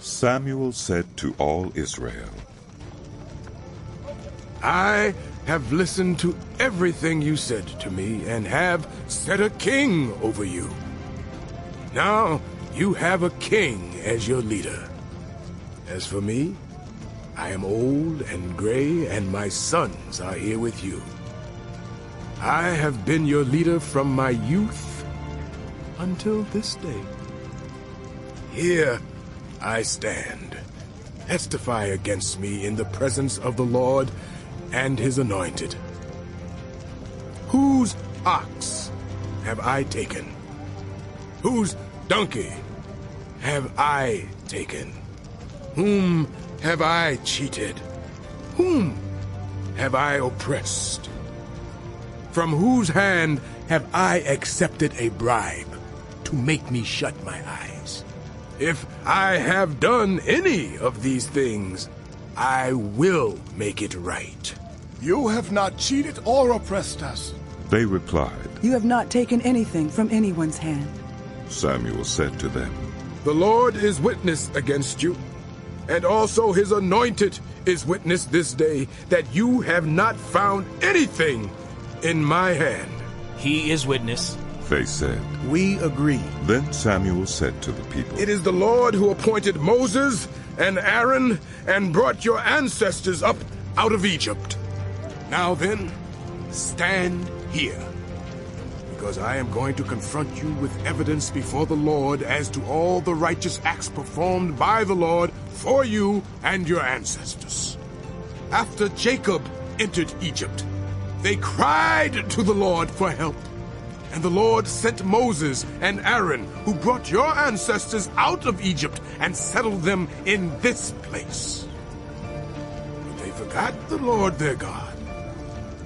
Samuel said to all Israel, I have listened to everything you said to me and have set a king over you. Now you have a king as your leader. As for me, I am old and gray, and my sons are here with you. I have been your leader from my youth until this day. Here I stand. Testify against me in the presence of the Lord and his anointed. Whose ox have I taken? Whose donkey have I taken? Whom have I cheated? Whom have I oppressed? From whose hand have I accepted a bribe to make me shut my eyes? If I have done any of these things, I will make it right. You have not cheated or oppressed us. They replied. You have not taken anything from anyone's hand. Samuel said to them, The Lord is witness against you, and also his anointed is witness this day that you have not found anything in my hand. He is witness. They said. We agree. Then Samuel said to the people, It is the Lord who appointed Moses and Aaron and brought your ancestors up out of Egypt. Now then, stand here, because I am going to confront you with evidence before the Lord as to all the righteous acts performed by the Lord for you and your ancestors. After Jacob entered Egypt, they cried to the Lord for help. And the Lord sent Moses and Aaron, who brought your ancestors out of Egypt and settled them in this place. But they forgot the Lord their God.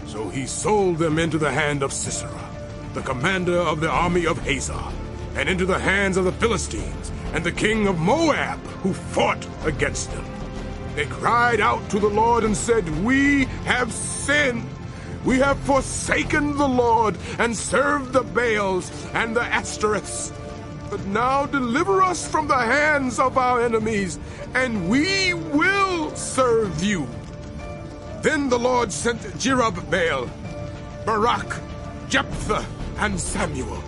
So he sold them into the hand of Sisera, the commander of the army of Hazor, and into the hands of the Philistines and the king of Moab, who fought against them. They cried out to the Lord and said, We have sinned. We have forsaken the Lord and served the Baals and the Ashtoreths. But now deliver us from the hands of our enemies, and we will serve you. Then the Lord sent Jerubbaal, Barak, Jephthah, and Samuel.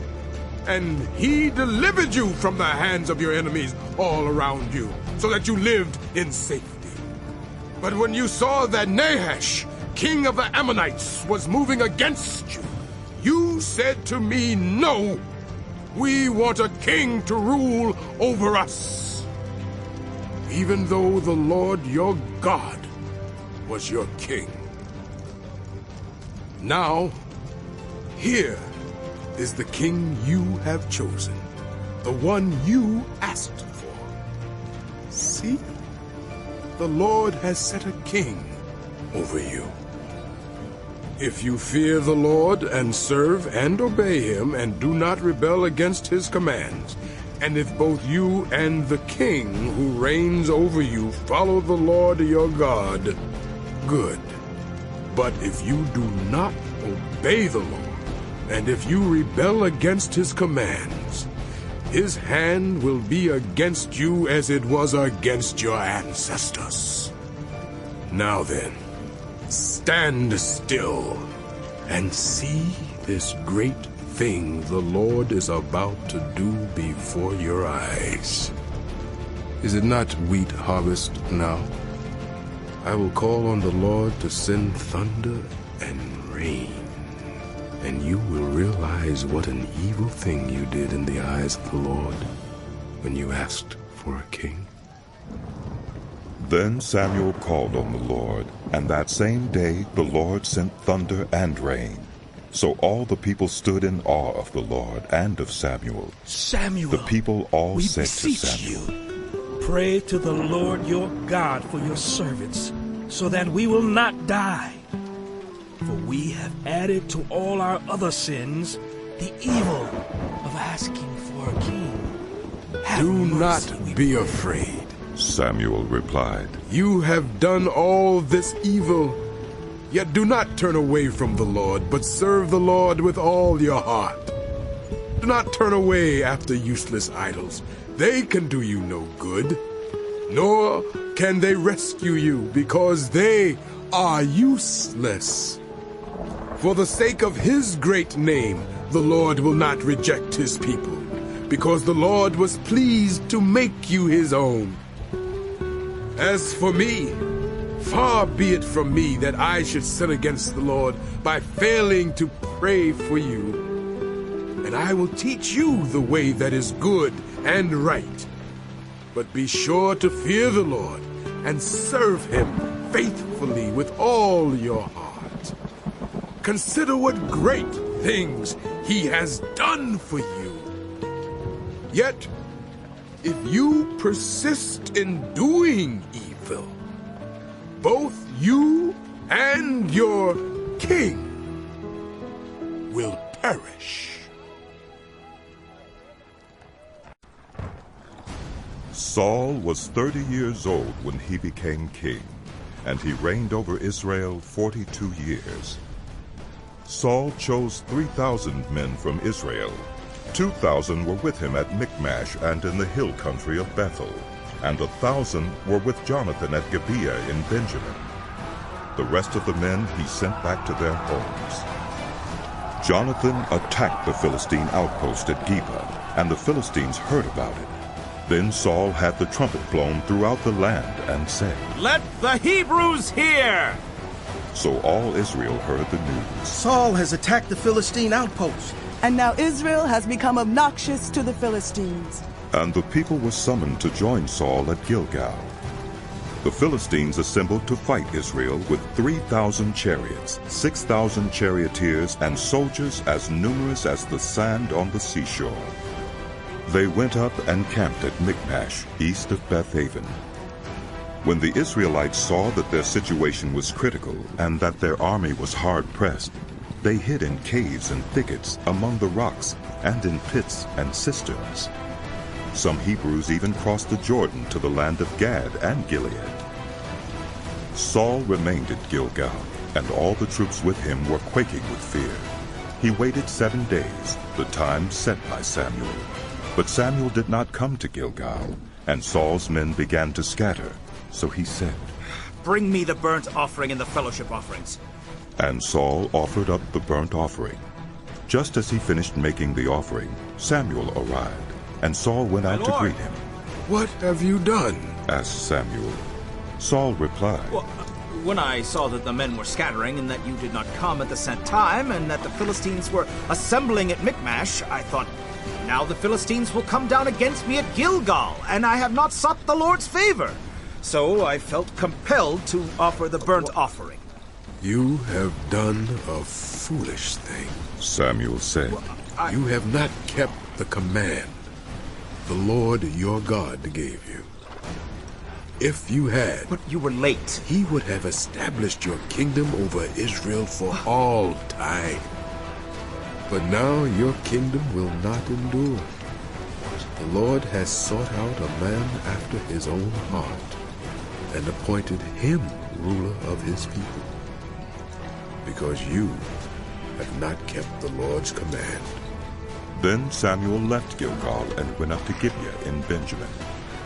And he delivered you from the hands of your enemies all around you, so that you lived in safety. But when you saw that Nahash, king of the Ammonites, was moving against you, you said to me, No, we want a king to rule over us. Even though the Lord your God was your king. Now, here is the king you have chosen, the one you asked for. See, the Lord has set a king over you. If you fear the Lord and serve and obey him and do not rebel against his commands, and if both you and the king who reigns over you follow the Lord your God, good. But if you do not obey the Lord, and if you rebel against his commands, his hand will be against you as it was against your ancestors. Now then, stand still and see this great thing the Lord is about to do before your eyes. Is it not wheat harvest now? I will call on the Lord to send thunder and rain, and you will realize what an evil thing you did in the eyes of the Lord when you asked for a king. Then Samuel called on the Lord, and that same day the Lord sent thunder and rain. So all the people stood in awe of the Lord and of Samuel. Samuel, the people all said to Samuel, Pray to the Lord your God for your servants, so that we will not die. For we have added to all our other sins the evil of asking for a king. Have Do mercy, not be afraid, Samuel replied. You have done all this evil, yet do not turn away from the Lord, but serve the Lord with all your heart. Do not turn away after useless idols. They can do you no good. nor can they rescue you, because they are useless. For the sake of his great name, the Lord will not reject his people, because the Lord was pleased to make you his own. As for me, far be it from me that I should sin against the Lord by failing to pray for you. And I will teach you the way that is good and right. But be sure to fear the Lord and serve him faithfully with all your heart. Consider what great things he has done for you. Yet, if you persist in doing evil, both you and your king will perish. Saul was 30 years old when he became king, and he reigned over Israel 42 years. Saul chose 3,000 men from Israel. 2,000 were with him at Michmash and in the hill country of Bethel, and 1,000 were with Jonathan at Gibeah in Benjamin. The rest of the men he sent back to their homes. Jonathan attacked the Philistine outpost at Geba, and the Philistines heard about it. Then Saul had the trumpet blown throughout the land and said, "Let the Hebrews hear!" So all Israel heard the news. Saul has attacked the Philistine outpost. And now Israel has become obnoxious to the Philistines. And the people were summoned to join Saul at Gilgal. The Philistines assembled to fight Israel with 3,000 chariots, 6,000 charioteers, and soldiers as numerous as the sand on the seashore. They went up and camped at Michmash, east of Bethaven. When the Israelites saw that their situation was critical and that their army was hard-pressed, they hid in caves and thickets among the rocks and in pits and cisterns. Some Hebrews even crossed the Jordan to the land of Gad and Gilead. Saul remained at Gilgal, and all the troops with him were quaking with fear. He waited 7 days, the time set by Samuel. But Samuel did not come to Gilgal, and Saul's men began to scatter. So he said, "Bring me the burnt offering and the fellowship offerings." And Saul offered up the burnt offering. Just as he finished making the offering, Samuel arrived, and Saul went out to greet him. What have you done? Asked Samuel. Saul replied, Well, when I saw that the men were scattering and that you did not come at the set time and that the Philistines were assembling at Michmash, I thought, now the Philistines will come down against me at Gilgal, and I have not sought the Lord's favor. So I felt compelled to offer the burnt offering. You have done a foolish thing. Samuel said, You have not kept the command the Lord your God gave you. If you had, But you were late. he would have established your kingdom over Israel for all time. But now your kingdom will not endure. The Lord has sought out a man after his own heart and appointed him ruler of his people, because you have not kept the Lord's command. Then Samuel left Gilgal and went up to Gibeah in Benjamin.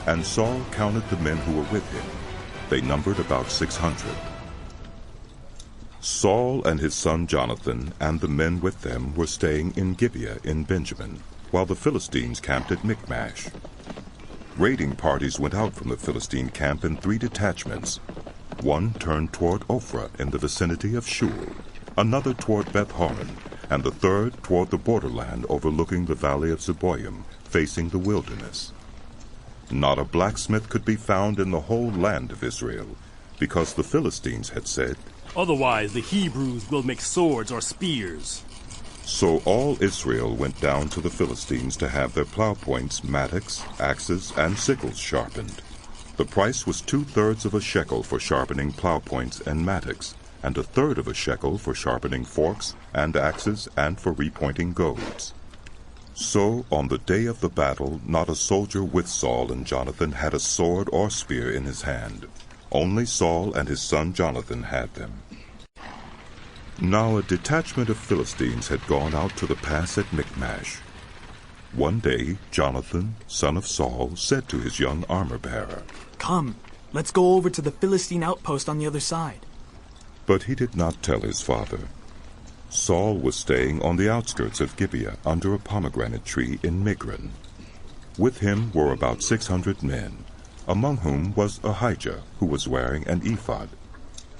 And Saul counted the men who were with him. They numbered about 600. Saul and his son Jonathan and the men with them were staying in Gibeah in Benjamin, while the Philistines camped at Michmash. Raiding parties went out from the Philistine camp in 3 detachments. One turned toward Ophrah in the vicinity of Shul, another toward Beth-horon, and the third toward the borderland overlooking the valley of Zeboim, facing the wilderness. Not a blacksmith could be found in the whole land of Israel, because the Philistines had said, "Otherwise the Hebrews will make swords or spears." So all Israel went down to the Philistines to have their plow points, mattocks, axes, and sickles sharpened. The price was 2/3 of a shekel for sharpening plow points and mattocks, and 1/3 of a shekel for sharpening forks and axes and for repointing goads. So on the day of the battle, not a soldier with Saul and Jonathan had a sword or spear in his hand. Only Saul and his son Jonathan had them. Now a detachment of Philistines had gone out to the pass at Michmash. One day, Jonathan, son of Saul, said to his young armor-bearer, "Come, let's go over to the Philistine outpost on the other side." But he did not tell his father. Saul was staying on the outskirts of Gibeah under a pomegranate tree in Migron. With him were about 600 men, among whom was Ahijah, who was wearing an ephod.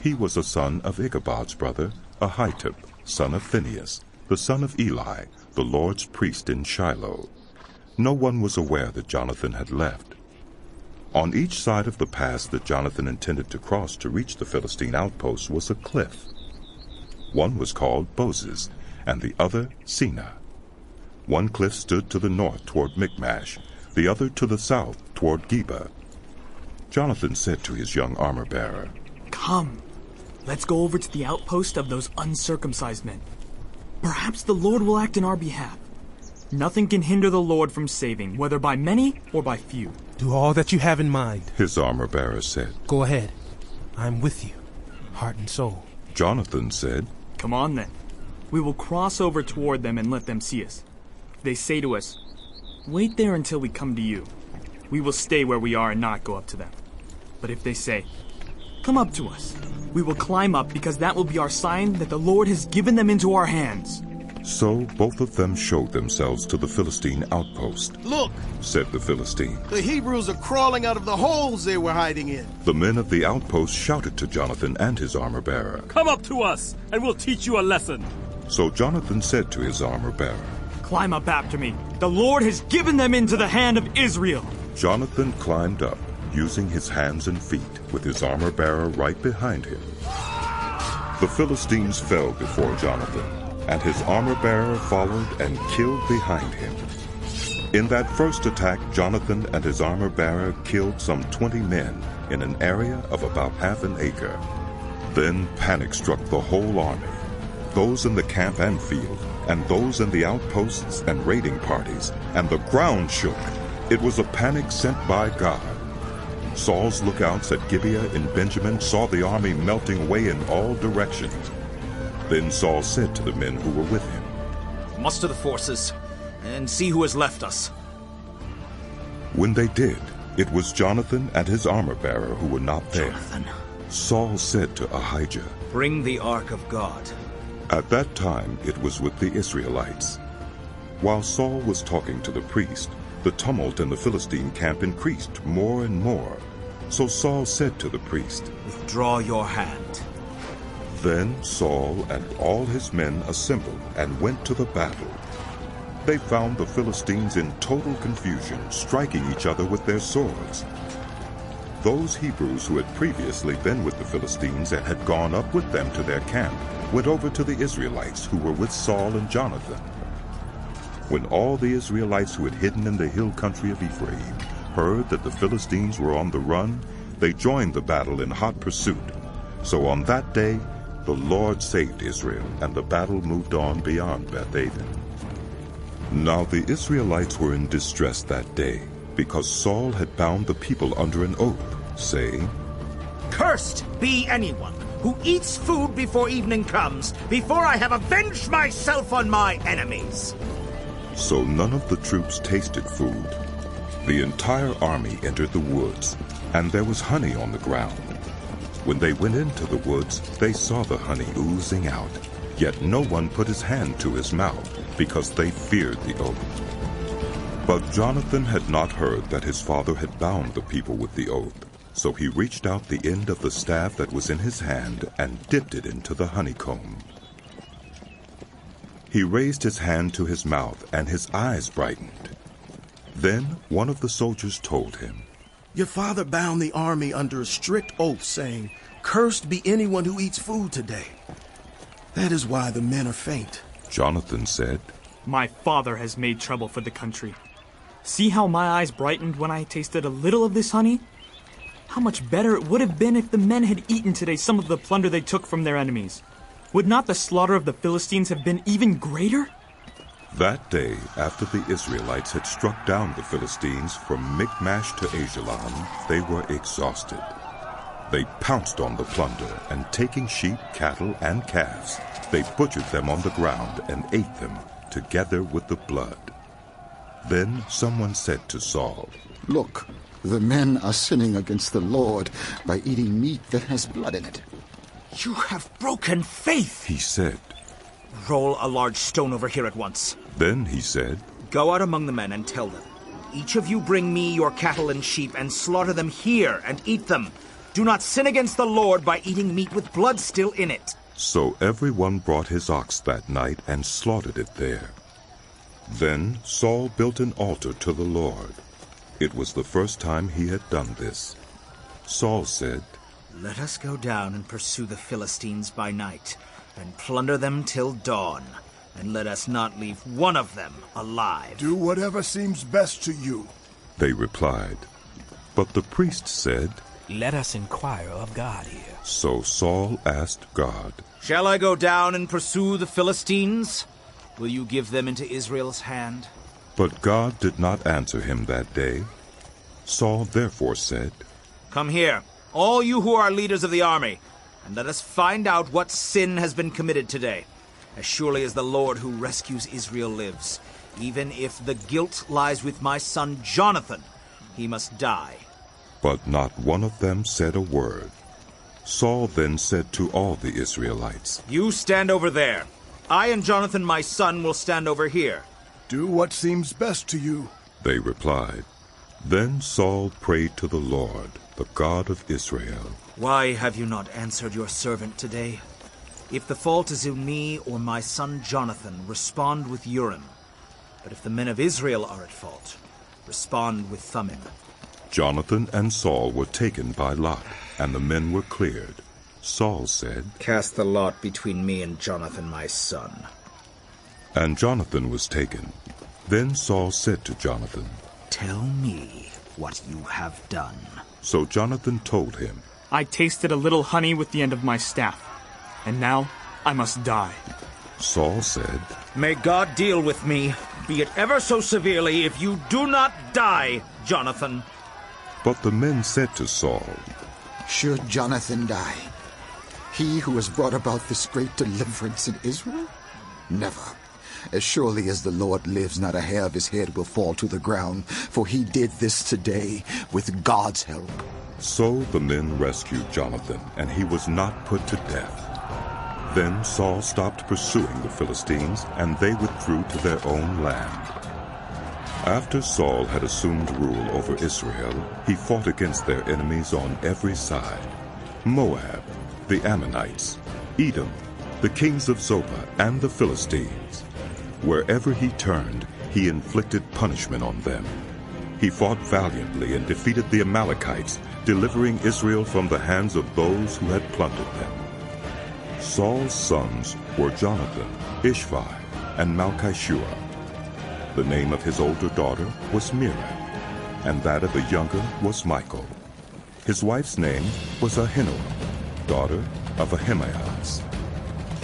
He was a son of Ichabod's brother, Ahitub, son of Phinehas, the son of Eli, the Lord's priest in Shiloh. No one was aware that Jonathan had left. On each side of the pass that Jonathan intended to cross to reach the Philistine outpost was a cliff. One was called Bozez, and the other Seneh. One cliff stood to the north toward Michmash, the other to the south toward Geba. Jonathan said to his young armor-bearer, "Come, let's go over to the outpost of those uncircumcised men. Perhaps the Lord will act in our behalf. Nothing can hinder the Lord from saving, whether by many or by few." "Do all that you have in mind," his armor-bearer said. "Go ahead. I'm with you, heart and soul." Jonathan said, "Come on then. We will cross over toward them and let them see us. If they say to us, 'Wait there until we come to you,' we will stay where we are and not go up to them. But if they say, 'Come up to us,' we will climb up, because that will be our sign that the Lord has given them into our hands." So both of them showed themselves to the Philistine outpost. "Look," said the Philistine. "the Hebrews are crawling out of the holes they were hiding in." The men of the outpost shouted to Jonathan and his armor-bearer, "Come up to us, and we'll teach you a lesson." So Jonathan said to his armor-bearer, "Climb up after me. The Lord has given them into the hand of Israel." Jonathan climbed up, using his hands and feet, with his armor-bearer right behind him. The Philistines fell before Jonathan, and his armor-bearer followed and killed behind him. In that first attack, Jonathan and his armor-bearer killed some 20 men in an area of about half an acre. Then panic struck the whole army, those in the camp and field, and those in the outposts and raiding parties, and the ground shook. It was a panic sent by God. Saul's lookouts at Gibeah in Benjamin saw the army melting away in all directions. Then Saul said to the men who were with him, "Muster the forces and see who has left us." When they did, it was Jonathan and his armor-bearer who were not there. Jonathan, Saul said to Ahijah, "Bring the ark of God." At that time it was with the Israelites. While Saul was talking to the priest, the tumult in the Philistine camp increased more and more. So Saul said to the priest, "Withdraw your hand." Then Saul and all his men assembled and went to the battle. They found the Philistines in total confusion, striking each other with their swords. Those Hebrews who had previously been with the Philistines and had gone up with them to their camp went over to the Israelites who were with Saul and Jonathan. When all the Israelites who had hidden in the hill country of Ephraim heard that the Philistines were on the run, they joined the battle in hot pursuit. So on that day, the Lord saved Israel, and the battle moved on beyond Beth-aven. Now the Israelites were in distress that day, because Saul had bound the people under an oath, saying, "Cursed be anyone who eats food before evening comes, before I have avenged myself on my enemies." So none of the troops tasted food. The entire army entered the woods, and there was honey on the ground. When they went into the woods, they saw the honey oozing out, yet no one put his hand to his mouth, because they feared the oath. But Jonathan had not heard that his father had bound the people with the oath, so he reached out the end of the staff that was in his hand and dipped it into the honeycomb. He raised his hand to his mouth, and his eyes brightened. Then one of the soldiers told him, "Your father bound the army under a strict oath, saying, 'Cursed be anyone who eats food today.' That is why the men are faint." Jonathan said, "My father has made trouble for the country. See how my eyes brightened when I tasted a little of this honey? How much better it would have been if the men had eaten today some of the plunder they took from their enemies. Would not the slaughter of the Philistines have been even greater?" That day, after the Israelites had struck down the Philistines from Michmash to Ajalon, they were exhausted. They pounced on the plunder, and taking sheep, cattle, and calves, they butchered them on the ground and ate them, together with the blood. Then someone said to Saul, "Look, the men are sinning against the Lord by eating meat that has blood in it." You have broken faith, he said. Roll a large stone over here at once. Then he said, Go out among the men and tell them, each of you bring me your cattle and sheep and slaughter them here and eat them. Do not sin against the Lord by eating meat with blood still in it. So everyone brought his ox that night and slaughtered it there. Then Saul built an altar to the Lord. It was the first time he had done this. Saul said, Let us go down and pursue the Philistines by night, and plunder them till dawn, and let us not leave one of them alive. Do whatever seems best to you, they replied. But the priest said, Let us inquire of God here. So Saul asked God, Shall I go down and pursue the Philistines? Will you give them into Israel's hand? But God did not answer him that day. Saul therefore said, Come here, all you who are leaders of the army, and let us find out what sin has been committed today. As surely as the Lord who rescues Israel lives, even if the guilt lies with my son Jonathan, he must die. But not one of them said a word. Saul then said to all the Israelites, You stand over there. I and Jonathan my son will stand over here. Do what seems best to you, they replied. Then Saul prayed to the Lord, the God of Israel. Why have you not answered your servant today? If the fault is in me or my son Jonathan, respond with Urim. But if the men of Israel are at fault, respond with Thummim. Jonathan and Saul were taken by lot, and the men were cleared. Saul said, Cast the lot between me and Jonathan my son. And Jonathan was taken. Then Saul said to Jonathan, Tell me what you have done. So Jonathan told him, I tasted a little honey with the end of my staff, and now I must die. Saul said, May God deal with me, be it ever so severely, if you do not die, Jonathan. But the men said to Saul, Should Jonathan die? He who has brought about this great deliverance in Israel? Never. As surely as the Lord lives, not a hair of his head will fall to the ground, for he did this today with God's help. So the men rescued Jonathan, and he was not put to death. Then Saul stopped pursuing the Philistines, and they withdrew to their own land. After Saul had assumed rule over Israel, he fought against their enemies on every side: Moab, the Ammonites, Edom, the kings of Zobah, and the Philistines. Wherever he turned, he inflicted punishment on them. He fought valiantly and defeated the Amalekites, delivering Israel from the hands of those who had plundered them. Saul's sons were Jonathan, Ishvi, and Malchishua. The name of his older daughter was Merab, and that of the younger was Michal. His wife's name was Ahinoam, daughter of Ahimaaz.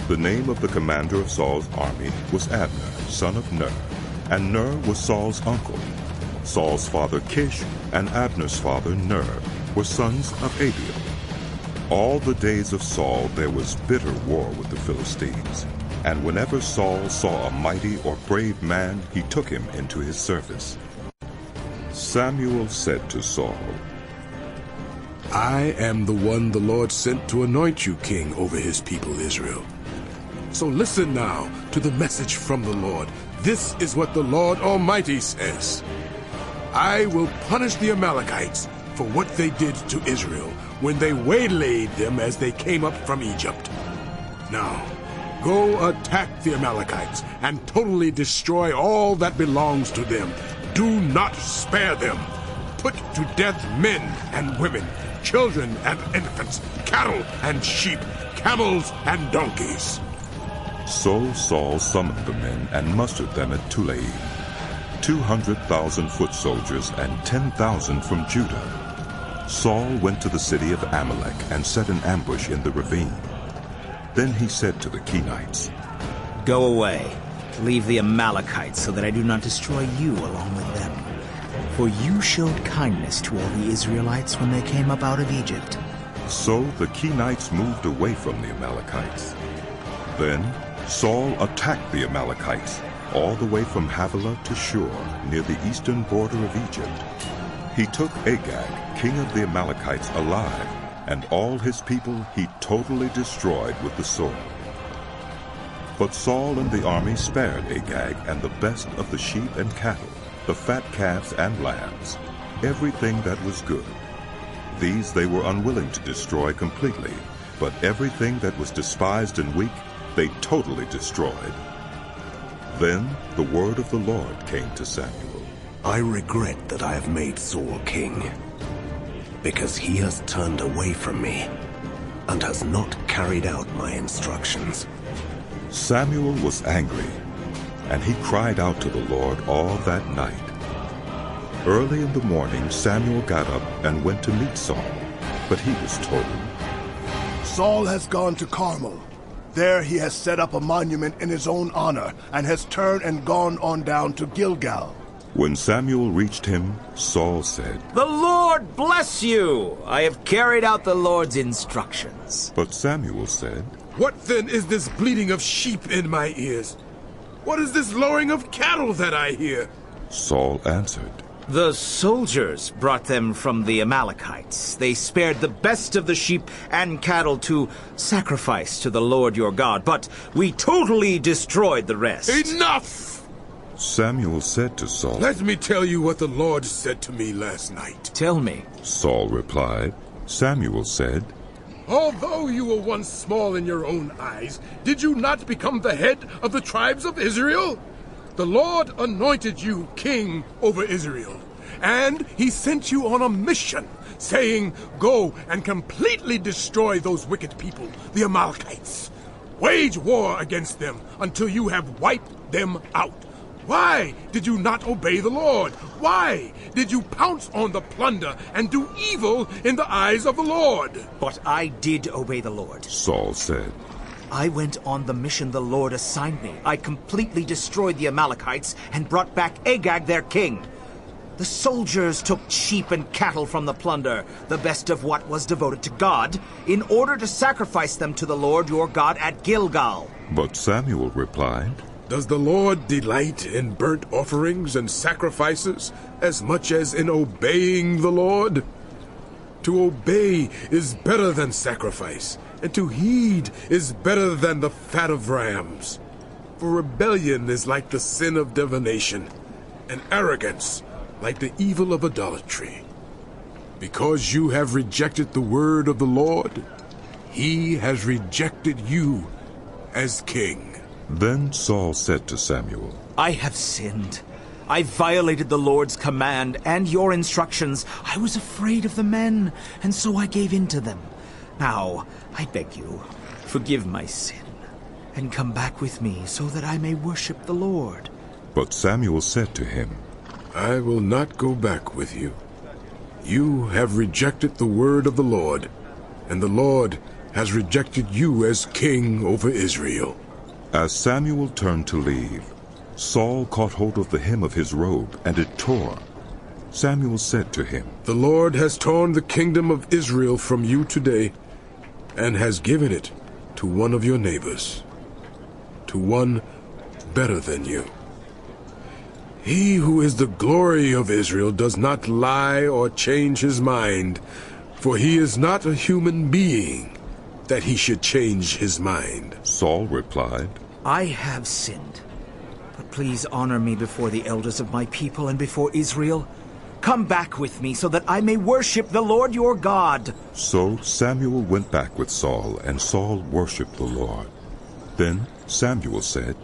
The name of the commander of Saul's army was Abner, son of Ner, and Ner was Saul's uncle. Saul's father Kish and Abner's father Ner were sons of Abiel. All the days of Saul there was bitter war with the Philistines, and whenever Saul saw a mighty or brave man, he took him into his service. Samuel said to Saul, I am the one the Lord sent to anoint you king over his people Israel. So listen now to the message from the Lord. This is what the Lord Almighty says. I will punish the Amalekites for what they did to Israel when they waylaid them as they came up from Egypt. Now, go attack the Amalekites and totally destroy all that belongs to them. Do not spare them. Put to death men and women, children and infants, cattle and sheep, camels and donkeys. So Saul summoned the men and mustered them at Tulaim, 200,000 foot soldiers and 10,000 from Judah. Saul went to the city of Amalek and set an ambush in the ravine. Then he said to the Kenites, Go away, leave the Amalekites, so that I do not destroy you along with them. For you showed kindness to all the Israelites when they came up out of Egypt. So the Kenites moved away from the Amalekites. Then Saul attacked the Amalekites, all the way from Havilah to Shur, near the eastern border of Egypt. He took Agag, king of the Amalekites, alive, and all his people he totally destroyed with the sword. But Saul and the army spared Agag and the best of the sheep and cattle, the fat calves and lambs, everything that was good. These they were unwilling to destroy completely, but everything that was despised and weak they totally destroyed. Then the word of the Lord came to Samuel. I regret that I have made Saul king, because he has turned away from me and has not carried out my instructions. Samuel was angry, and he cried out to the Lord all that night. Early in the morning Samuel got up and went to meet Saul, but he was told, Saul has gone to Carmel. There he has set up a monument in his own honor and has turned and gone on down to Gilgal. When Samuel reached him, Saul said, "The Lord bless you! I have carried out the Lord's instructions." But Samuel said, What then is this bleating of sheep in my ears? What is this lowing of cattle that I hear? Saul answered, The soldiers brought them from the Amalekites. They spared the best of the sheep and cattle to sacrifice to the Lord your God, but we totally destroyed the rest. Enough! Samuel said to Saul, Let me tell you what the Lord said to me last night. Tell me. Saul replied. Samuel said, Although you were once small in your own eyes, did you not become the head of the tribes of Israel? The Lord anointed you king over Israel, and he sent you on a mission, saying, Go and completely destroy those wicked people, the Amalekites. Wage war against them until you have wiped them out. Why did you not obey the Lord? Why did you pounce on the plunder and do evil in the eyes of the Lord? But I did obey the Lord. Saul said, I went on the mission the Lord assigned me. I completely destroyed the Amalekites and brought back Agag, their king. The soldiers took sheep and cattle from the plunder, the best of what was devoted to God, in order to sacrifice them to the Lord your God at Gilgal. But Samuel replied, Does the Lord delight in burnt offerings and sacrifices as much as in obeying the Lord? To obey is better than sacrifice, and to heed is better than the fat of rams. For rebellion is like the sin of divination, and arrogance like the evil of idolatry. Because you have rejected the word of the Lord, he has rejected you as king. Then Saul said to Samuel, I have sinned. I violated the Lord's command and your instructions. I was afraid of the men, and so I gave in to them. Now, I beg you, forgive my sin, and come back with me so that I may worship the Lord. But Samuel said to him, I will not go back with you. You have rejected the word of the Lord, and the Lord has rejected you as king over Israel. As Samuel turned to leave, Saul caught hold of the hem of his robe, and it tore. Samuel said to him, The Lord has torn the kingdom of Israel from you today, and has given it to one of your neighbors, to one better than you. He who is the glory of Israel does not lie or change his mind, for he is not a human being that he should change his mind. Saul replied, I have sinned, but please honor me before the elders of my people and before Israel. Come back with me so that I may worship the Lord your God. So Samuel went back with Saul, and Saul worshipped the Lord. Then Samuel said,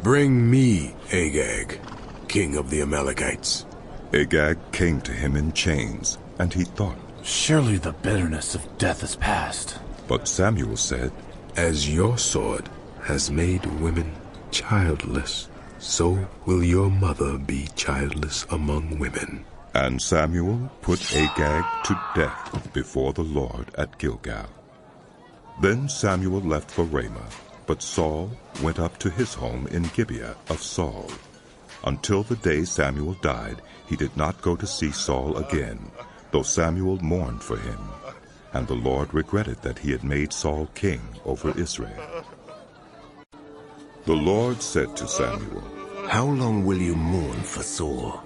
Bring me Agag, king of the Amalekites. Agag came to him in chains, and he thought, Surely the bitterness of death is past. But Samuel said, As your sword has made women childless, so will your mother be childless among women. And Samuel put Agag to death before the Lord at Gilgal. Then Samuel left for Ramah, but Saul went up to his home in Gibeah of Saul. Until the day Samuel died, he did not go to see Saul again, though Samuel mourned for him. And the Lord regretted that he had made Saul king over Israel. The Lord said to Samuel, How long will you mourn for Saul,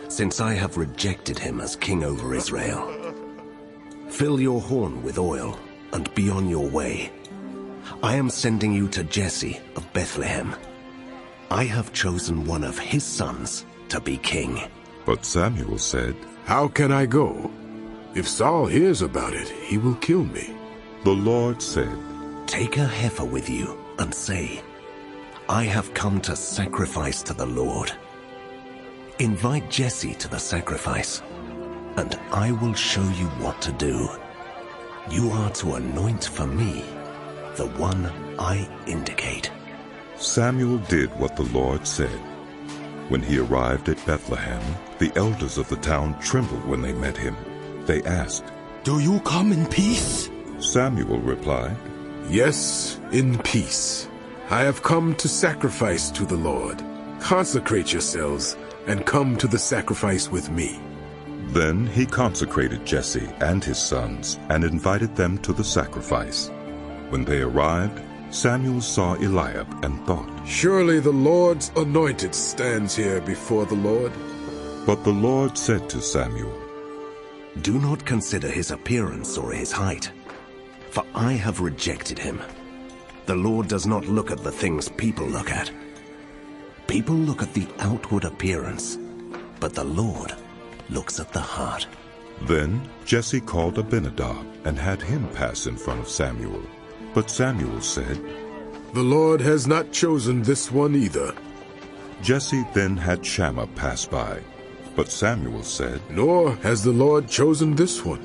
since I have rejected him as king over Israel? Fill your horn with oil and be on your way. I am sending you to Jesse of Bethlehem. I have chosen one of his sons to be king. But Samuel said, How can I go? If Saul hears about it, he will kill me. The Lord said, Take a heifer with you and say, I have come to sacrifice to the Lord. Invite Jesse to the sacrifice, and I will show you what to do. You are to anoint for me the one I indicate. Samuel did what the Lord said. When he arrived at Bethlehem, the elders of the town trembled when they met him. They asked, Do you come in peace? Samuel replied, Yes, in peace. I have come to sacrifice to the Lord. Consecrate yourselves and come to the sacrifice with me. Then he consecrated Jesse and his sons and invited them to the sacrifice. When they arrived, Samuel saw Eliab and thought, Surely the Lord's anointed stands here before the Lord. But the Lord said to Samuel, Do not consider his appearance or his height, for I have rejected him. The Lord does not look at the things people look at. People look at the outward appearance, but the Lord looks at the heart. Then Jesse called Abinadab and had him pass in front of Samuel. But Samuel said, The Lord has not chosen this one either. Jesse then had Shammah pass by. But Samuel said, Nor has the Lord chosen this one.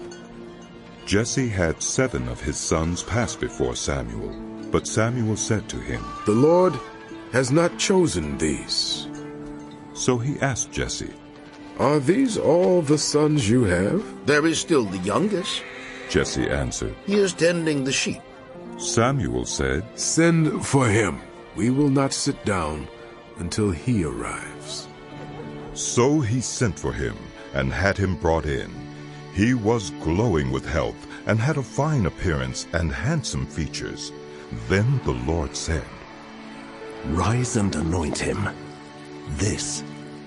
Jesse had 7 of his sons pass before Samuel. But Samuel said to him, The Lord has not chosen these. So he asked Jesse, Are these all the sons you have? There is still the youngest. Jesse answered, He is tending the sheep. Samuel said, Send for him. We will not sit down until he arrives. So he sent for him and had him brought in. He was glowing with health and had a fine appearance and handsome features. Then the Lord said, Rise and anoint him. This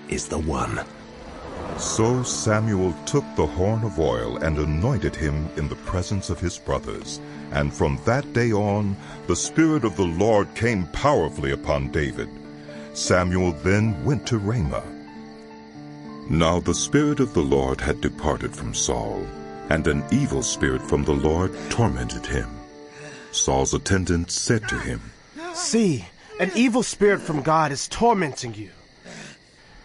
is the one. So Samuel took the horn of oil and anointed him in the presence of his brothers. And from that day on, the Spirit of the Lord came powerfully upon David. Samuel then went to Ramah. Now the Spirit of the Lord had departed from Saul, and an evil spirit from the Lord tormented him. Saul's attendants said to him, See, an evil spirit from God is tormenting you.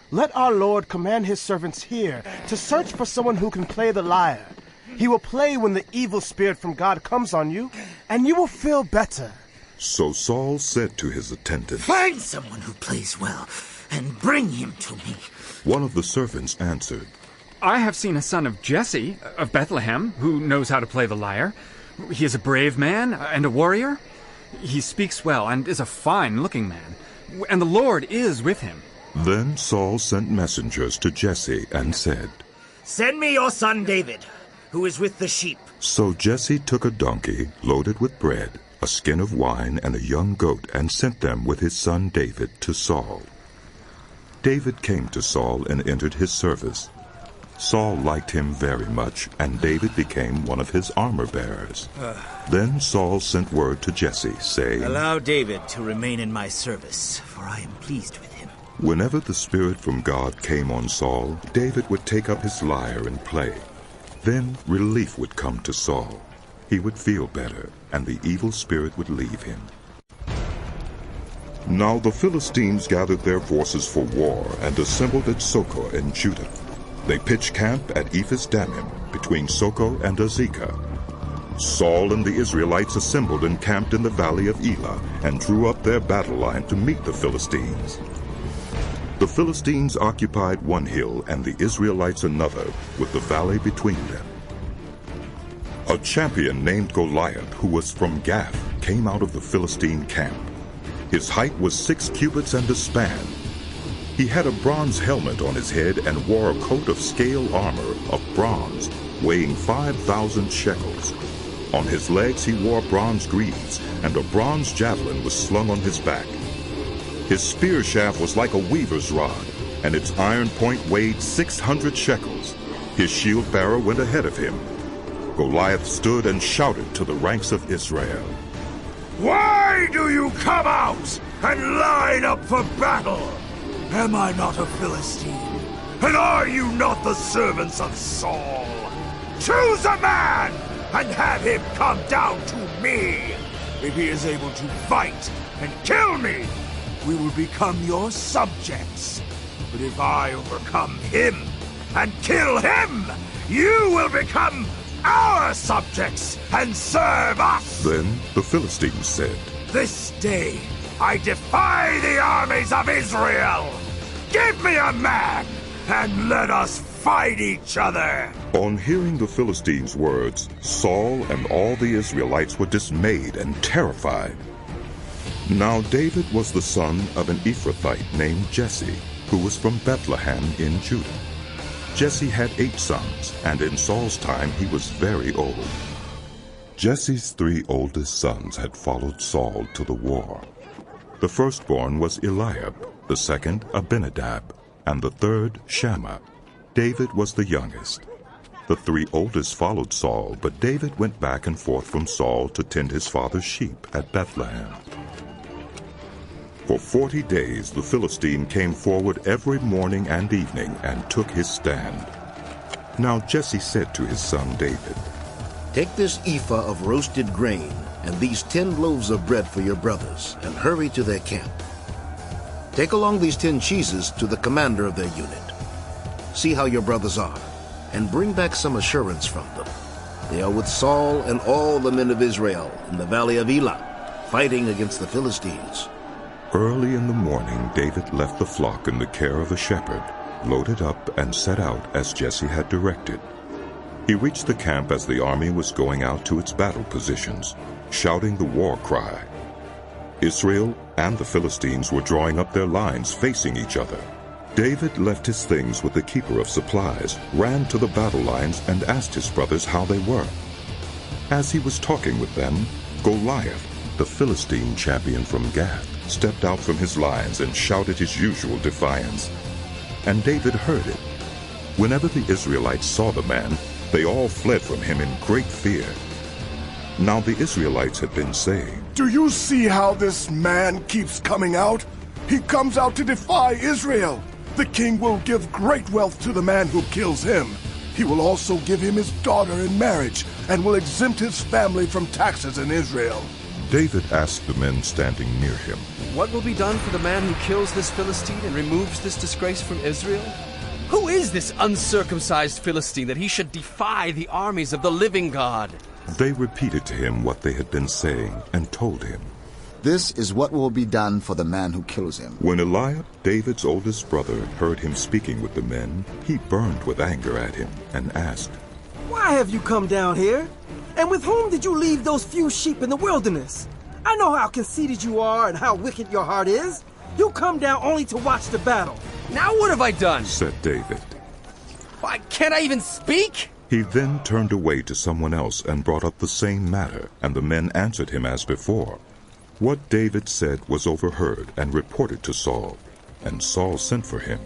Let our Lord command his servants here to search for someone who can play the lyre. He will play when the evil spirit from God comes on you, and you will feel better. So Saul said to his attendants, Find someone who plays well, and bring him to me. One of the servants answered, I have seen a son of Jesse, of Bethlehem, who knows how to play the lyre. He is a brave man and a warrior. He speaks well and is a fine-looking man, and the Lord is with him. Then Saul sent messengers to Jesse and said, Send me your son David, who is with the sheep. So Jesse took a donkey loaded with bread, a skin of wine, and a young goat, and sent them with his son David to Saul. David came to Saul and entered his service. Saul liked him very much, and David became one of his armor-bearers. Then Saul sent word to Jesse, saying, Allow David to remain in my service, for I am pleased with him. Whenever the Spirit from God came on Saul, David would take up his lyre and play. Then relief would come to Saul. He would feel better, and the evil spirit would leave him. Now the Philistines gathered their forces for war and assembled at Socoh in Judah. They pitched camp at Ephes-Dammim, between Socoh and Azekah. Saul and the Israelites assembled and camped in the valley of Elah, and drew up their battle line to meet the Philistines. The Philistines occupied one hill, and the Israelites another, with the valley between them. A champion named Goliath, who was from Gath, came out of the Philistine camp. His height was 6 cubits and a span. He had a bronze helmet on his head and wore a coat of scale armor of bronze, weighing 5,000 shekels. On his legs he wore bronze greaves, and a bronze javelin was slung on his back. His spear shaft was like a weaver's rod, and its iron point weighed 600 shekels. His shield-bearer went ahead of him. Goliath stood and shouted to the ranks of Israel, "Why do you come out and line up for battle? Am I not a Philistine? And are you not the servants of Saul? Choose a man and have him come down to me. If he is able to fight and kill me, we will become your subjects. But if I overcome him and kill him, you will become our subjects and serve us." Then the Philistines said, "This day I defy the armies of Israel. Give me a man and let us fight each other." On hearing the Philistines' words, Saul and all the Israelites were dismayed and terrified. Now David was the son of an Ephrathite named Jesse, who was from Bethlehem in Judah. Jesse had 8 sons, and in Saul's time he was very old. Jesse's 3 oldest sons had followed Saul to the war. The firstborn was Eliab, the second Abinadab, and the third Shammah. David was the youngest. The 3 oldest followed Saul, but David went back and forth from Saul to tend his father's sheep at Bethlehem. For 40 days the Philistine came forward every morning and evening and took his stand. Now Jesse said to his son David, "Take this ephah of roasted grain and these 10 loaves of bread for your brothers, and hurry to their camp. Take along these 10 cheeses to the commander of their unit. See how your brothers are, and bring back some assurance from them. They are with Saul and all the men of Israel in the valley of Elah, fighting against the Philistines." Early in the morning David left the flock in the care of a shepherd, loaded up and set out as Jesse had directed. He reached the camp as the army was going out to its battle positions, shouting the war cry. Israel and the Philistines were drawing up their lines facing each other. David left his things with the keeper of supplies, ran to the battle lines, and asked his brothers how they were. As he was talking with them, Goliath, the Philistine champion from Gath, stepped out from his lines and shouted his usual defiance. And David heard it. Whenever the Israelites saw the man, they all fled from him in great fear. Now the Israelites had been saying, "Do you see how this man keeps coming out? He comes out to defy Israel. The king will give great wealth to the man who kills him. He will also give him his daughter in marriage and will exempt his family from taxes in Israel." David asked the men standing near him, "What will be done for the man who kills this Philistine and removes this disgrace from Israel? Who is this uncircumcised Philistine that he should defy the armies of the living God?" They repeated to him what they had been saying and told him, "This is what will be done for the man who kills him." When Eliab, David's oldest brother, heard him speaking with the men, he burned with anger at him and asked, "Why have you come down here? And with whom did you leave those few sheep in the wilderness? I know how conceited you are and how wicked your heart is. You come down only to watch the battle." "Now what have I done?" said David. "Why, can't I even speak?" He then turned away to someone else and brought up the same matter, and the men answered him as before. What David said was overheard and reported to Saul, and Saul sent for him.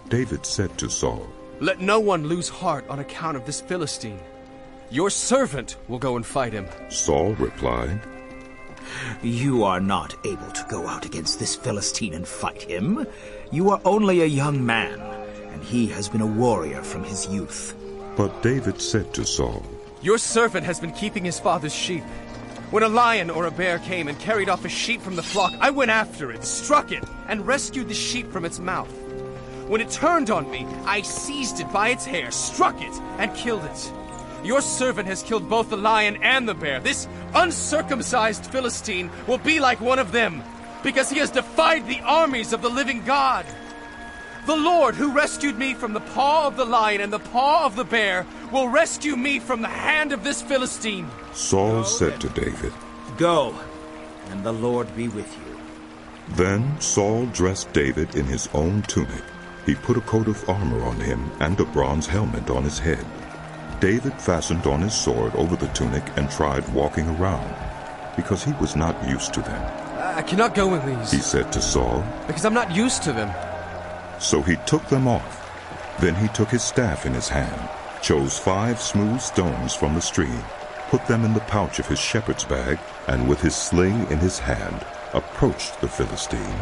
David said to Saul, "Let no one lose heart on account of this Philistine. Your servant will go and fight him." Saul replied, "You are not able to go out against this Philistine and fight him. You are only a young man, and he has been a warrior from his youth." But David said to Saul, "Your servant has been keeping his father's sheep. When a lion or a bear came and carried off a sheep from the flock, I went after it, struck it, and rescued the sheep from its mouth. When it turned on me, I seized it by its hair, struck it, and killed it. Your servant has killed both the lion and the bear. This uncircumcised Philistine will be like one of them, because he has defied the armies of the living God. The Lord, who rescued me from the paw of the lion and the paw of the bear, will rescue me from the hand of this Philistine." Saul said to David, "Go, and the Lord be with you." Then Saul dressed David in his own tunic. He put a coat of armor on him and a bronze helmet on his head. David fastened on his sword over the tunic and tried walking around, because he was not used to them. I cannot go in these, he said to Saul, because I'm not used to them. So he took them off. Then he took his staff in his hand, chose 5 smooth stones from the stream, put them in the pouch of his shepherd's bag, and with his sling in his hand, approached the Philistine.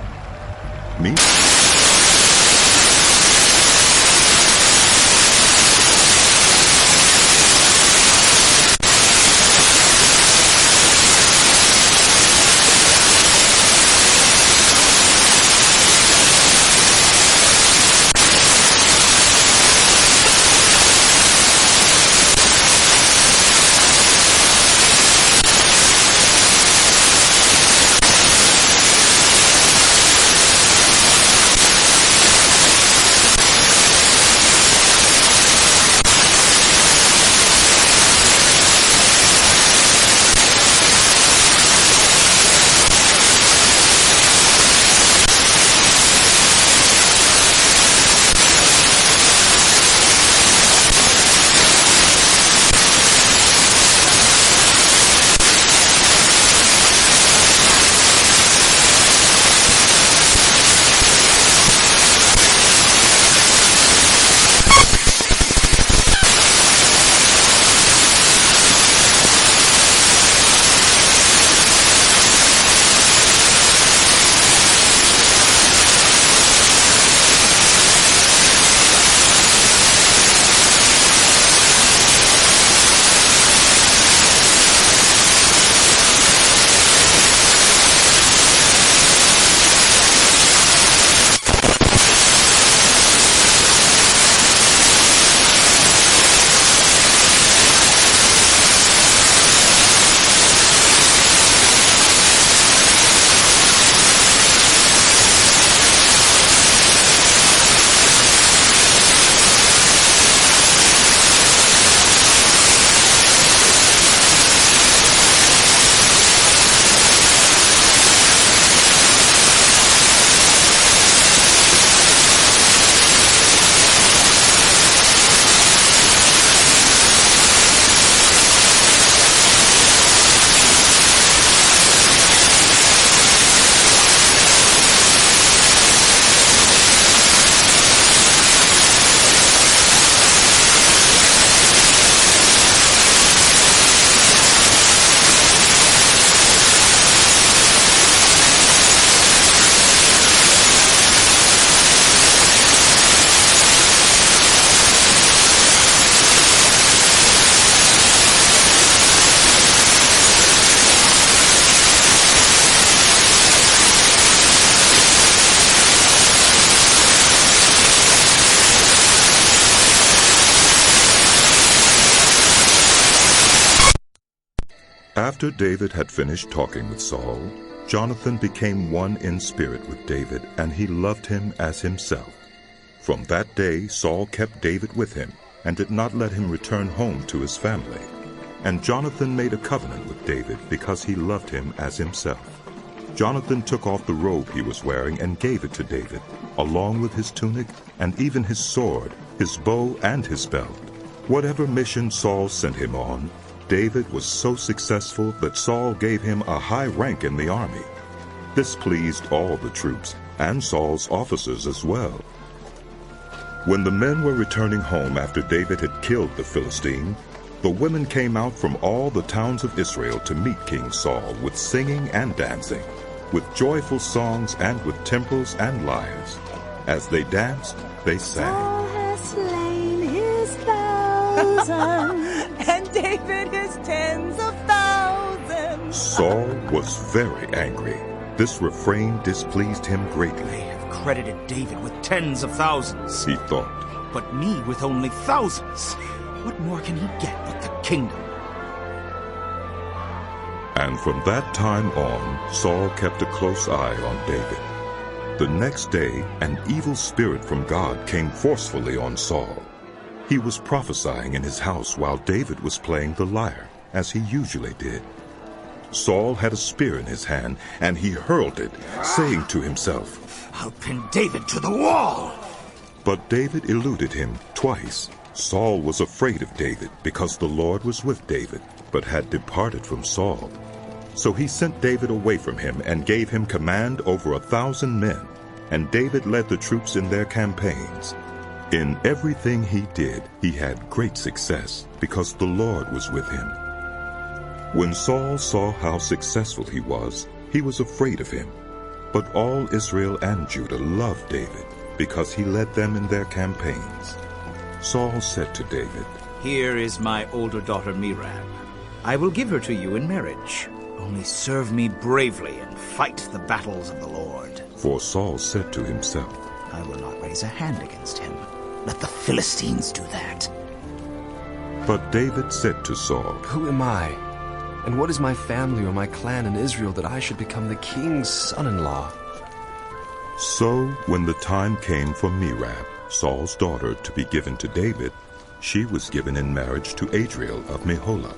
After David had finished talking with Saul, Jonathan became one in spirit with David, and he loved him as himself. From that day Saul kept David with him, and did not let him return home to his family. And Jonathan made a covenant with David because he loved him as himself. Jonathan took off the robe he was wearing and gave it to David, along with his tunic and even his sword, his bow and his belt. Whatever mission Saul sent him on, David was so successful that Saul gave him a high rank in the army. This pleased all the troops, and Saul's officers as well. When the men were returning home after David had killed the Philistine, the women came out from all the towns of Israel to meet King Saul with singing and dancing, with joyful songs and with timbrels and lyres. As they danced, they sang. Saul has slain his thousand, and David his tens of thousands. Saul was very angry. This refrain displeased him greatly. They have credited David with tens of thousands, he thought, but me with only thousands. What more can he get but the kingdom? And from that time on, Saul kept a close eye on David. The next day, an evil spirit from God came forcefully on Saul. He was prophesying in his house while David was playing the lyre, as he usually did. Saul had a spear in his hand, and he hurled it, saying to himself, "I'll pin David to the wall." But David eluded him twice. Saul was afraid of David because the Lord was with David, but had departed from Saul. So he sent David away from him and gave him command over 1,000 men, and David led the troops in their campaigns. In everything he did, he had great success, because the Lord was with him. When Saul saw how successful he was afraid of him. But all Israel and Judah loved David, because he led them in their campaigns. Saul said to David, "Here is my older daughter Merab. I will give her to you in marriage. Only serve me bravely and fight the battles of the Lord." For Saul said to himself, "I will not raise a hand against him. Let the Philistines do that." But David said to Saul, "Who am I? And what is my family or my clan in Israel that I should become the king's son-in-law?" So when the time came for Merab, Saul's daughter, to be given to David, she was given in marriage to Adriel of Meholah.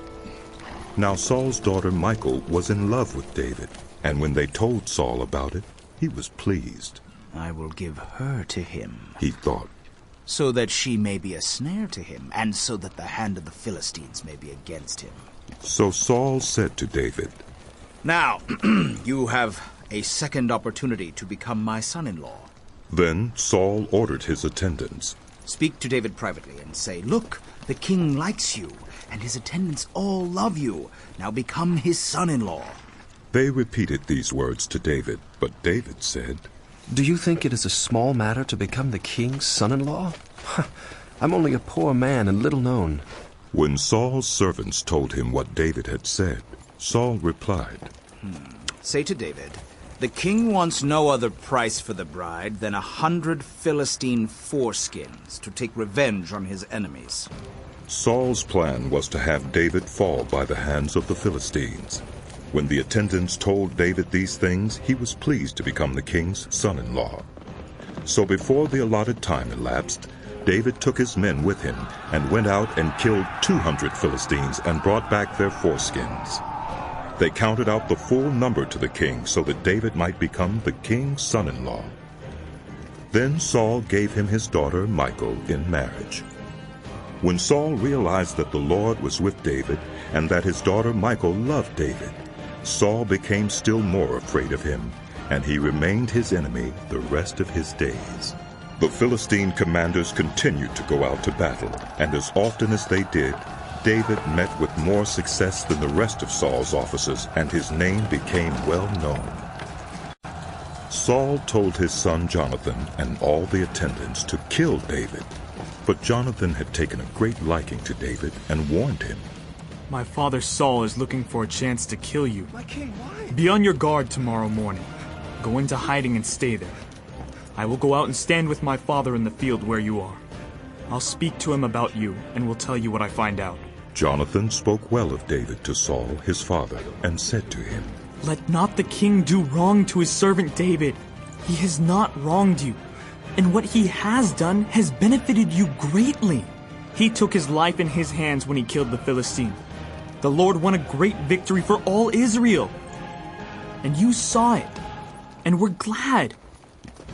Now Saul's daughter Michal was in love with David, and when they told Saul about it, he was pleased. "I will give her to him," he thought, "so that she may be a snare to him, and so that the hand of the Philistines may be against him." So Saul said to David, "Now, you have a second opportunity to become my son-in-law." Then Saul ordered his attendants, "Speak to David privately and say, 'Look, the king likes you, and his attendants all love you. Now become his son-in-law.'" They repeated these words to David, but David said, "Do you think it is a small matter to become the king's son-in-law? I'm only a poor man and little known." When Saul's servants told him what David had said, Saul replied, "Say to David, 'The king wants no other price for the bride than 100 Philistine foreskins to take revenge on his enemies.'" Saul's plan was to have David fall by the hands of the Philistines. When the attendants told David these things, he was pleased to become the king's son-in-law. So before the allotted time elapsed, David took his men with him and went out and killed 200 Philistines and brought back their foreskins. They counted out the full number to the king so that David might become the king's son-in-law. Then Saul gave him his daughter Michal in marriage. When Saul realized that the Lord was with David and that his daughter Michal loved David, Saul became still more afraid of him, and he remained his enemy the rest of his days. The Philistine commanders continued to go out to battle, and as often as they did, David met with more success than the rest of Saul's officers, and his name became well known. Saul told his son Jonathan and all the attendants to kill David, but Jonathan had taken a great liking to David and warned him, "My father Saul is looking for a chance to kill you. My king, why? Be on your guard tomorrow morning. Go into hiding and stay there. I will go out and stand with my father in the field where you are. I'll speak to him about you, and will tell you what I find out." Jonathan spoke well of David to Saul, his father, and said to him, "Let not the king do wrong to his servant David. He has not wronged you, and what he has done has benefited you greatly. He took his life in his hands when he killed the Philistine. The Lord won a great victory for all Israel. And you saw it, and were glad.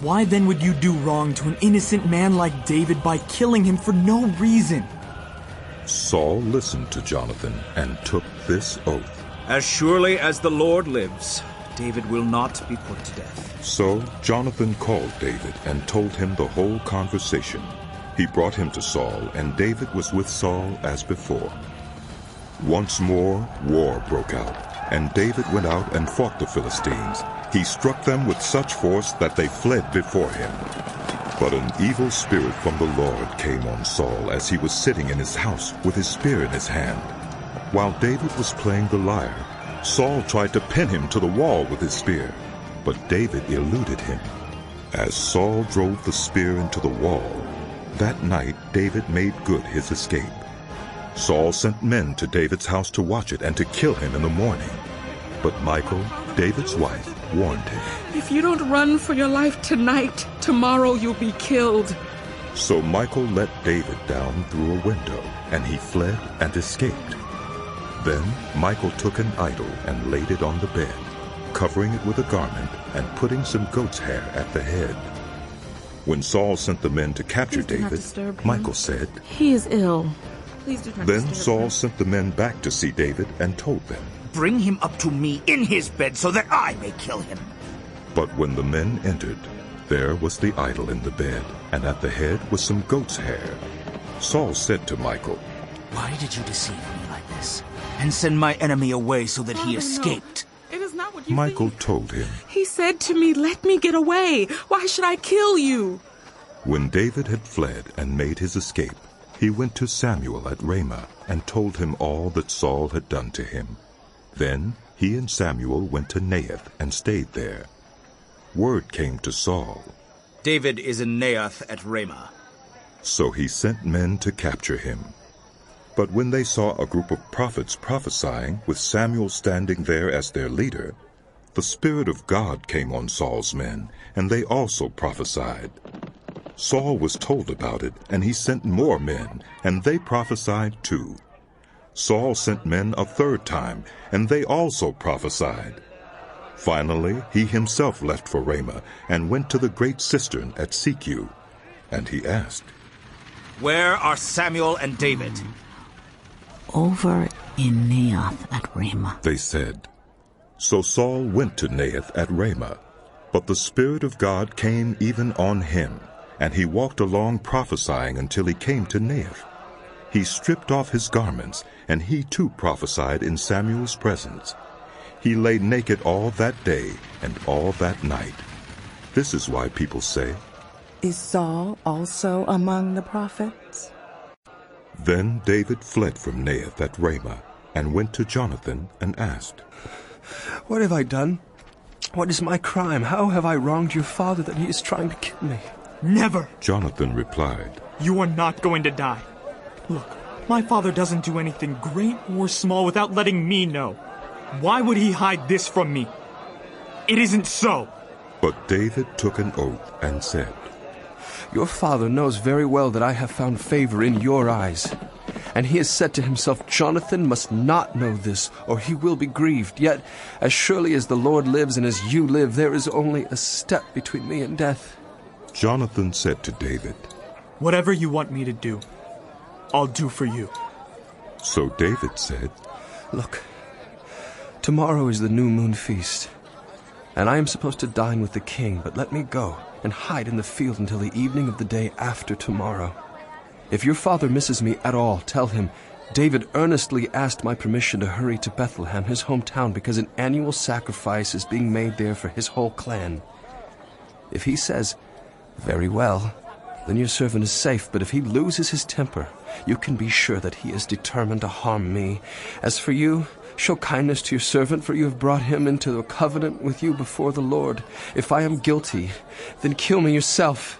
Why then would you do wrong to an innocent man like David by killing him for no reason?" Saul listened to Jonathan and took this oath, "As surely as the Lord lives, David will not be put to death." So Jonathan called David and told him the whole conversation. He brought him to Saul, and David was with Saul as before. Once more, war broke out, and David went out and fought the Philistines. He struck them with such force that they fled before him. But an evil spirit from the Lord came on Saul as he was sitting in his house with his spear in his hand. While David was playing the lyre, Saul tried to pin him to the wall with his spear, but David eluded him. As Saul drove the spear into the wall, that night David made good his escape. Saul sent men to David's house to watch it and to kill him in the morning. But Michal, David's wife, warned him, "If you don't run for your life tonight, tomorrow you'll be killed." So Michal let David down through a window, and he fled and escaped. Then Michal took an idol and laid it on the bed, covering it with a garment and putting some goat's hair at the head. When Saul sent the men to capture David, Michal said, "He is ill. Please do not Then disturb Saul him." sent the men back to see David and told them, Bring him up to me in his bed so that I may kill him. But when the men entered, there was the idol in the bed, and at the head was some goat's hair. Saul said to Michal, Why did you deceive me like this, and send my enemy away so that he escaped? No. It is not what you Michal think. told him. He said to me, let me get away. Why should I kill you? When David had fled and made his escape, he went to Samuel at Ramah and told him all that Saul had done to him. Then he and Samuel went to Naioth and stayed there. Word came to Saul. David is in Naioth at Ramah. So he sent men to capture him. But when they saw a group of prophets prophesying, with Samuel standing there as their leader, the Spirit of God came on Saul's men, and they also prophesied. Saul was told about it, and he sent more men, and they prophesied too. Saul sent men a third time, and they also prophesied. Finally, he himself left for Ramah and went to the great cistern at Secu. And he asked, Where are Samuel and David? Over in Naioth at Ramah, they said. So Saul went to Naioth at Ramah, but the Spirit of God came even on him, and he walked along prophesying until he came to Naioth. He stripped off his garments, and he too prophesied in Samuel's presence. He lay naked all that day and all that night. This is why people say, Is Saul also among the prophets? Then David fled from Naioth at Ramah and went to Jonathan and asked, What have I done? What is my crime? How have I wronged your father that he is trying to kill me? Never! Jonathan replied, You are not going to die. Look, my father doesn't do anything great or small without letting me know. Why would he hide this from me? It isn't so. But David took an oath and said, Your father knows very well that I have found favor in your eyes. And he has said to himself, Jonathan must not know this, or he will be grieved. Yet, as surely as the Lord lives and as you live, there is only a step between me and death. Jonathan said to David, Whatever you want me to do, I'll do for you. So David said, Look, tomorrow is the new moon feast, and I am supposed to dine with the king, but let me go and hide in the field until the evening of the day after tomorrow. If your father misses me at all, tell him, David earnestly asked my permission to hurry to Bethlehem, his hometown, because an annual sacrifice is being made there for his whole clan. If he says, Very well, then your servant is safe, but if he loses his temper, you can be sure that he is determined to harm me. As for you, show kindness to your servant, for you have brought him into a covenant with you before the Lord. If I am guilty, then kill me yourself.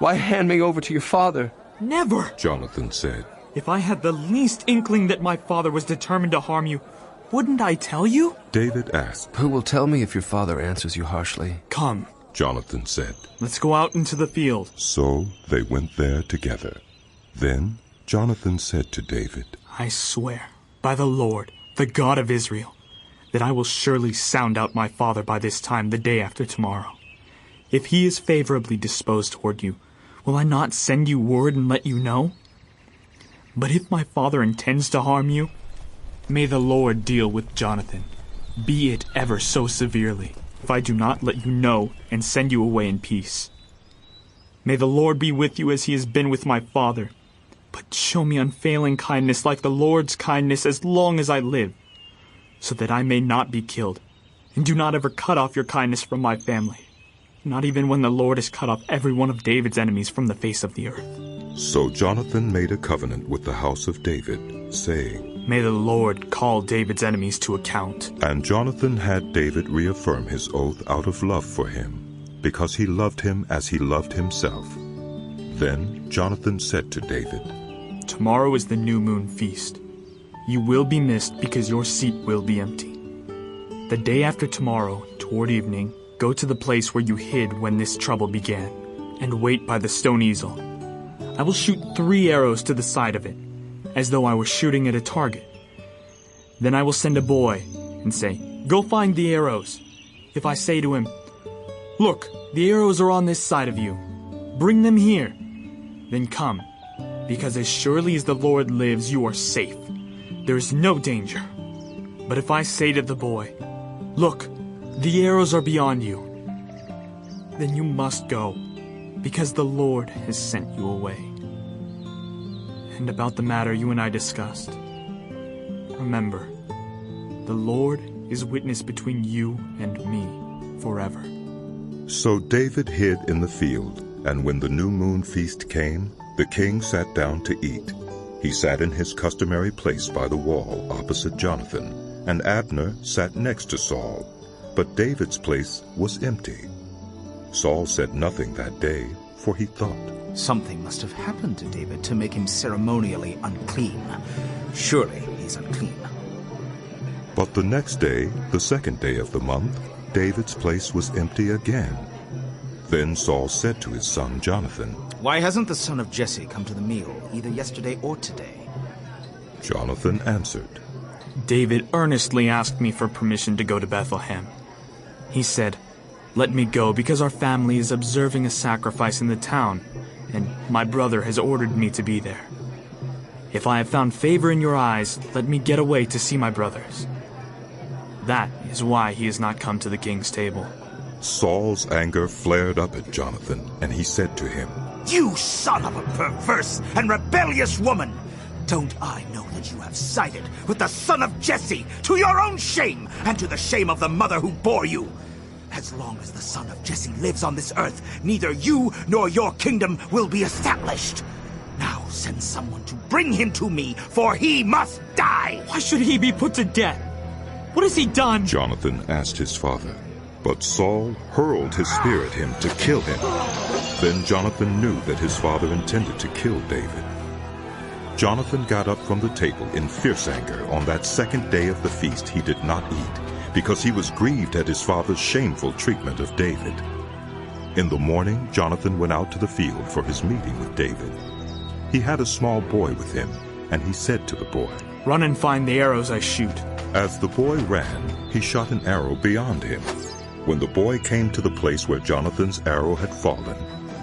Why hand me over to your father? Never! Jonathan said. If I had the least inkling that my father was determined to harm you, wouldn't I tell you? David asked, Who will tell me if your father answers you harshly? Come, Jonathan said. Let's go out into the field. So they went there together. Then Jonathan said to David, I swear, by the Lord, the God of Israel, that I will surely sound out my father by this time the day after tomorrow. If he is favorably disposed toward you, will I not send you word and let you know? But if my father intends to harm you, may the Lord deal with Jonathan, be it ever so severely, if I do not let you know and send you away in peace. May the Lord be with you as he has been with my father, but show me unfailing kindness like the Lord's kindness as long as I live, so that I may not be killed, and do not ever cut off your kindness from my family, not even when the Lord has cut off every one of David's enemies from the face of the earth. So Jonathan made a covenant with the house of David, saying, May the Lord call David's enemies to account. And Jonathan had David reaffirm his oath out of love for him, because he loved him as he loved himself. Then Jonathan said to David, Tomorrow is the new moon feast. You will be missed because your seat will be empty. The day after tomorrow, toward evening, go to the place where you hid when this trouble began, and wait by the stone easel. I will shoot 3 arrows to the side of it, as though I were shooting at a target. Then I will send a boy and say, Go find the arrows. If I say to him, Look, the arrows are on this side of you. Bring them here. Then come, because as surely as the Lord lives, you are safe. There is no danger. But if I say to the boy, 'Look, the arrows are beyond you,' then you must go, because the Lord has sent you away. And about the matter you and I discussed, remember, the Lord is witness between you and me forever." So David hid in the field, and when the new moon feast came, the king sat down to eat. He sat in his customary place by the wall opposite Jonathan, and Abner sat next to Saul, but David's place was empty. Saul said nothing that day, for he thought, "Something must have happened to David to make him ceremonially unclean. Surely he's unclean." But the next day, the second day of the month, David's place was empty again. Then Saul said to his son Jonathan, "Why hasn't the son of Jesse come to the meal, either yesterday or today?" Jonathan answered, "David earnestly asked me for permission to go to Bethlehem. He said, 'Let me go, because our family is observing a sacrifice in the town, and my brother has ordered me to be there. If I have found favor in your eyes, let me get away to see my brothers.' That is why he has not come to the king's table." Saul's anger flared up at Jonathan, and he said to him, "You son of a perverse and rebellious woman! Don't I know that you have sided with the son of Jesse, to your own shame and to the shame of the mother who bore you? As long as the son of Jesse lives on this earth, neither you nor your kingdom will be established. Now send someone to bring him to me, for he must die!" "Why should he be put to death? What has he done?" Jonathan asked his father. But Saul hurled his spear at him to kill him. Then Jonathan knew that his father intended to kill David. Jonathan got up from the table in fierce anger. On that second day of the feast he did not eat, because he was grieved at his father's shameful treatment of David. In the morning Jonathan went out to the field for his meeting with David. He had a small boy with him, and he said to the boy, "Run and find the arrows I shoot." As the boy ran, he shot an arrow beyond him. When the boy came to the place where Jonathan's arrow had fallen,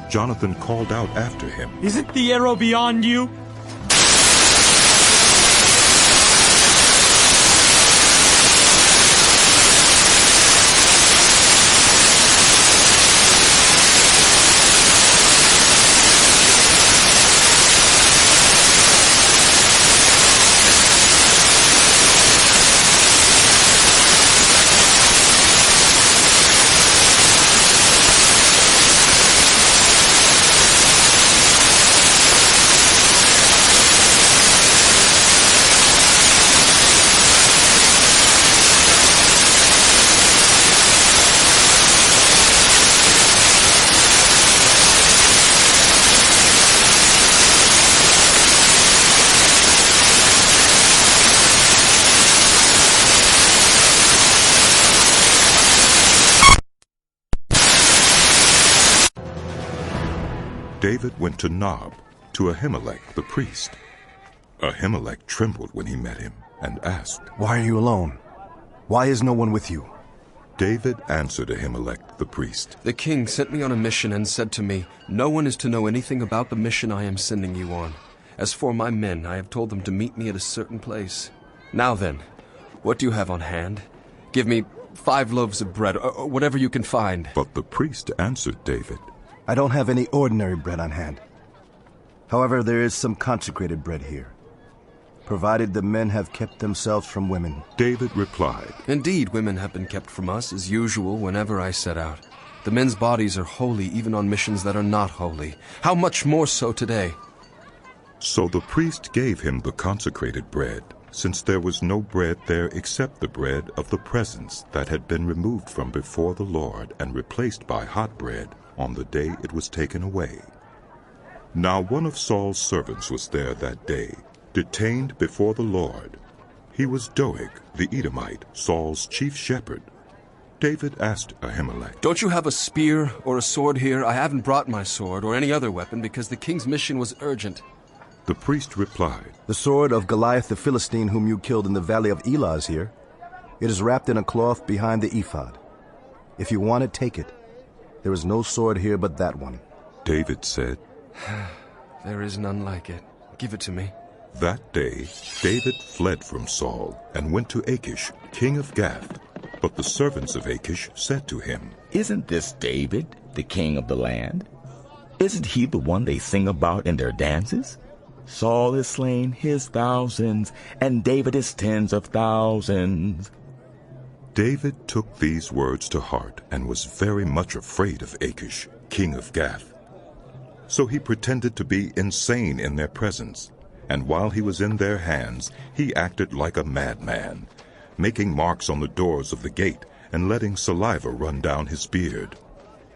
Jonathan called out after him, "Is it the arrow beyond you?" David went to Nob, to Ahimelech the priest. Ahimelech trembled when he met him and asked, "Why are you alone? Why is no one with you?" David answered Ahimelech the priest, "The king sent me on a mission and said to me, 'No one is to know anything about the mission I am sending you on. As for my men, I have told them to meet me at a certain place. Now then, what do you have on hand? Give me 5 loaves of bread, or whatever you can find.' But the priest answered David, "I don't have any ordinary bread on hand. However, there is some consecrated bread here, provided the men have kept themselves from women." David replied, "Indeed, women have been kept from us, as usual, whenever I set out. The men's bodies are holy even on missions that are not holy. How much more so today?" So the priest gave him the consecrated bread, since there was no bread there except the bread of the presence that had been removed from before the Lord and replaced by hot bread on the day it was taken away. Now one of Saul's servants was there that day, detained before the Lord. He was Doeg, the Edomite, Saul's chief shepherd. David asked Ahimelech, "Don't you have a spear or a sword here? I haven't brought my sword or any other weapon because the king's mission was urgent." The priest replied, "The sword of Goliath the Philistine whom you killed in the valley of Elah is here. It is wrapped in a cloth behind the ephod. If you want it, take it. There is no sword here but that one." David said, "There is none like it. Give it to me." That day, David fled from Saul and went to Achish, king of Gath. But the servants of Achish said to him, "Isn't this David, the king of the land? Isn't he the one they sing about in their dances? Saul is slain his thousands, and David his tens of thousands." David took these words to heart and was very much afraid of Achish, king of Gath. So he pretended to be insane in their presence, and while he was in their hands, he acted like a madman, making marks on the doors of the gate and letting saliva run down his beard.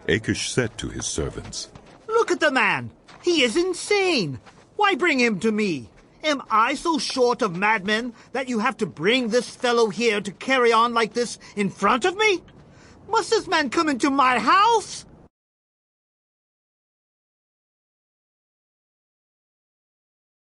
Achish said to his servants, "Look at the man! He is insane! Why bring him to me? Am I so short of madmen that you have to bring this fellow here to carry on like this in front of me? Must this man come into my house?